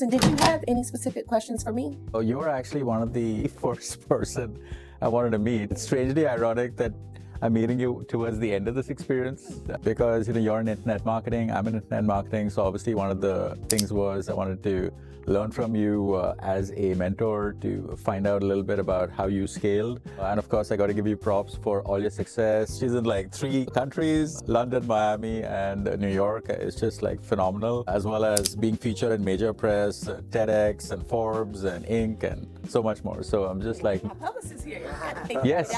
questions. And did you have any specific questions for me? Oh, you were actually one of the first person I wanted to meet. It's strangely ironic that I'm meeting you towards the end of this experience because you're in internet marketing, I'm in internet marketing. So obviously one of the things was I wanted to learn from you as a mentor to find out a little bit about how you scaled. And of course, I got to give you props for all your success. She's in like 3 countries, London, Miami, and New York. It's just like phenomenal, as well as being featured in major press, TEDx and Forbes and Inc. and so much more. So I'm just like, My publicist here. yes,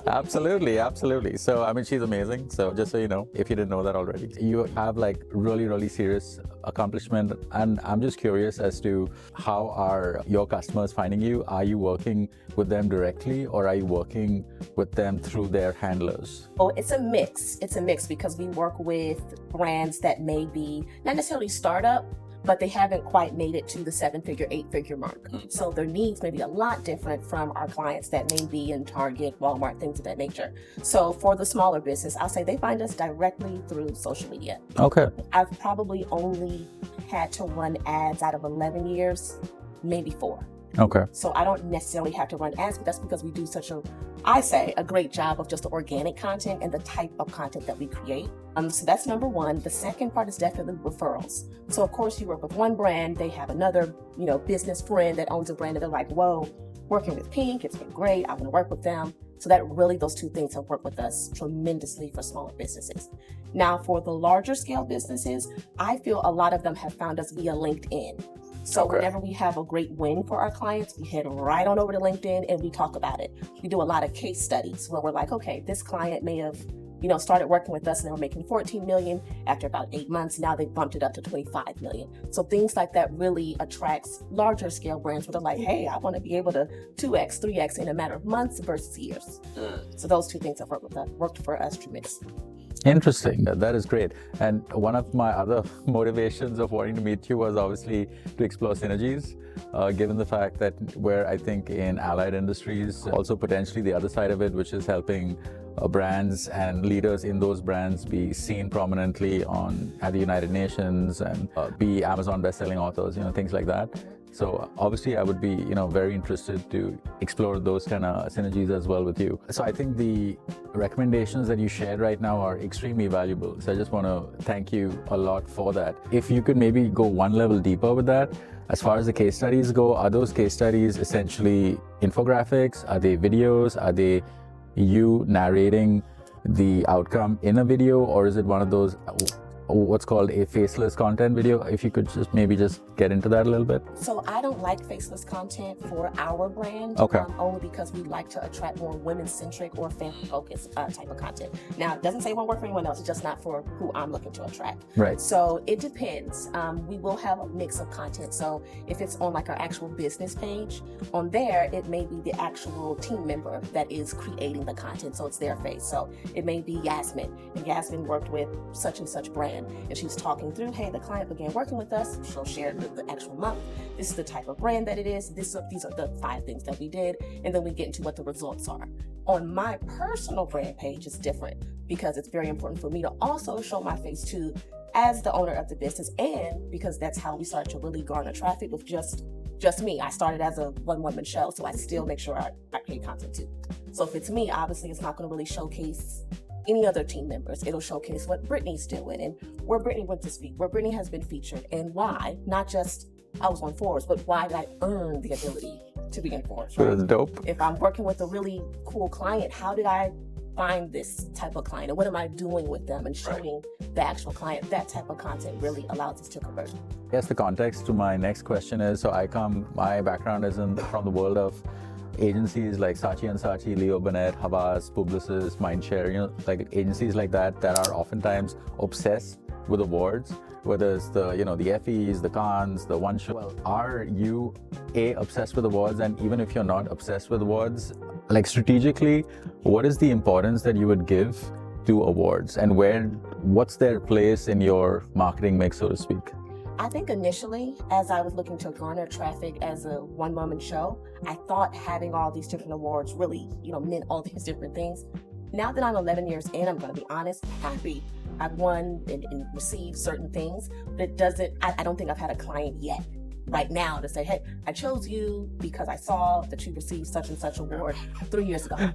absolutely. So, I mean, she's amazing. So just so you know, if you didn't know that already, you have like really serious accomplishment. And I'm just curious as to how are your customers finding you? Are you working with them directly or are you working with them through their handlers? Oh, it's a mix. It's a mix because we work with brands that may be not necessarily startup, but they haven't quite made it to the 7-figure, 8-figure mark. So their needs may be a lot different from our clients that may be in Target, Walmart, things of that nature. So for the smaller business, I'll say they find us directly through social media. Okay. I've probably only had to run ads out of 11 years, maybe 4. Okay. So I don't necessarily have to run ads, but that's because we do such a great job of just the organic content and the type of content that we create. So that's number one. The second part is definitely referrals. So of course you work with one brand, they have another, business friend that owns a brand and they're like, whoa, working with Pink, it's been great. I want to work with them. So that really, those 2 things have worked with us tremendously for smaller businesses. Now for the larger scale businesses, I feel a lot of them have found us via LinkedIn. So whenever we have a great win for our clients, we head right on over to LinkedIn and we talk about it. We do a lot of case studies where we're like, okay, this client may have, started working with us and they were making 14 million. After about 8 months, now they bumped it up to 25 million. So things like that really attracts larger scale brands where they're like, hey, I want to be able to 2x, 3x in a matter of months versus years. So those 2 things have worked for us tremendously. Interesting. That is great. And one of my other motivations of wanting to meet you was obviously to explore synergies, given the fact that we're, I think, in allied industries, also potentially the other side of it, which is helping brands and leaders in those brands be seen prominently at the United Nations and be Amazon best-selling authors, things like that. So obviously I would be, very interested to explore those kind of synergies as well with you. So I think the recommendations that you shared right now are extremely valuable. So I just want to thank you a lot for that. If you could maybe go one level deeper with that, as far as the case studies go, are those case studies essentially infographics? Are they videos? Are they you narrating the outcome in a video? Or is it one of those what's called a faceless content video? If you could just maybe get into that a little bit. So I don't like faceless content for our brand, only because we like to attract more women-centric or family-focused type of content. Now, it doesn't say it won't work for anyone else, it's just not for who I'm looking to attract. Right. So it depends. We will have a mix of content. So if it's on like our actual business page, on there, it may be the actual team member that is creating the content. So it's their face. So it may be Yasmin, and Yasmin worked with such and such brand. And she's talking through, hey, the client began working with us. She'll share the actual month. This is the type of brand that it is. These are the 5 things that we did. And then we get into what the results are. On my personal brand page, it's different because it's very important for me to also show my face too as the owner of the business. And because that's how we start to really garner traffic with just me. I started as a one-woman show, so I still make sure I create content too. So if it's me, obviously it's not going to really showcase any other team members. It'll showcase what Brittany's doing and where Brittany went to speak, where Brittany has been featured, and why. Not just I was on Forbes, but why did I earn the ability to be in Forbes? Right? That's dope. If I'm working with a really cool client, how did I find this type of client? And what am I doing with them? And showing the actual client, that type of content really allows us to convert. Yes, the context to my next question is, so my background is from the world of agencies like Saatchi & Saatchi, Leo Burnett, Havas, Publicis, Mindshare, like agencies like that are oftentimes obsessed with awards, whether it's the Effies, the Cannes, the One Show. Well, are you obsessed with awards? And even if you're not obsessed with awards, like strategically, what is the importance that you would give to awards, and what's their place in your marketing mix, so to speak? I think initially, as I was looking to garner traffic as a one-woman show, I thought having all these different awards really, meant all these different things. Now that I'm 11 years in, I'm going to be honest, happy. I've won and received certain things, but I don't think I've had a client yet right now to say, hey, I chose you because I saw that you received such and such award 3 years ago.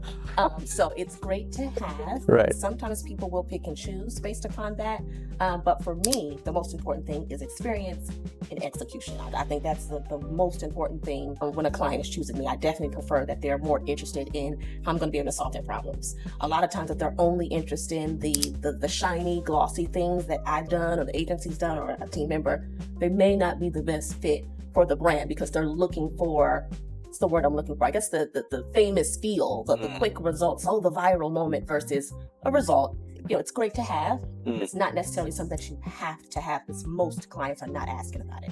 So it's great to have. Right. Sometimes people will pick and choose based upon that. But for me, the most important thing is experience and execution. I think that's the most important thing when a client is choosing me. I definitely prefer that they're more interested in how I'm going to be able to solve their problems. A lot of times if they're only interested in the shiny, glossy things that I've done or the agency's done or a team member, they may not be the best fit for the brand because they're looking for, what's the word I'm looking for? I guess the famous feel, the quick results, the viral moment versus a result. It's great to have. It's not necessarily something that you have to have because most clients are not asking about it.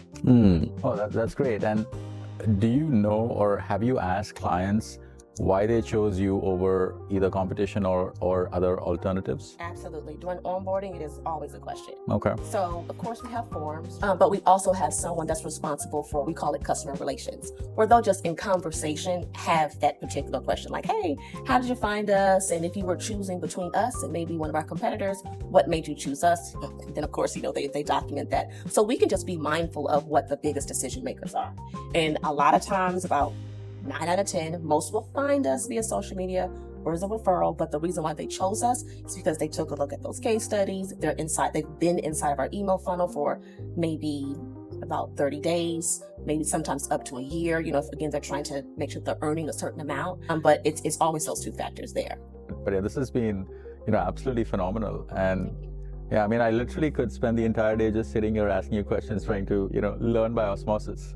Oh, that's great. And do you know or have you asked clients why they chose you over either competition or other alternatives? Absolutely. During onboarding, it is always a question. Okay. So, of course, we have forms, but we also have someone that's responsible for, we call it customer relations, where they'll just in conversation have that particular question like, hey, how did you find us? And if you were choosing between us and maybe one of our competitors, what made you choose us? And then, of course, they document that. So we can just be mindful of what the biggest decision makers are. And a lot of times, about 9 out of 10, most will find us via social media or as a referral, but the reason why they chose us is because they took a look at those case studies. They've been inside of our email funnel for maybe about 30 days, maybe sometimes up to a year. If, again, they're trying to make sure they're earning a certain amount, but it's always those two factors there. But yeah, this has been, absolutely phenomenal. And yeah, I literally could spend the entire day just sitting here asking you questions, trying to, learn by osmosis.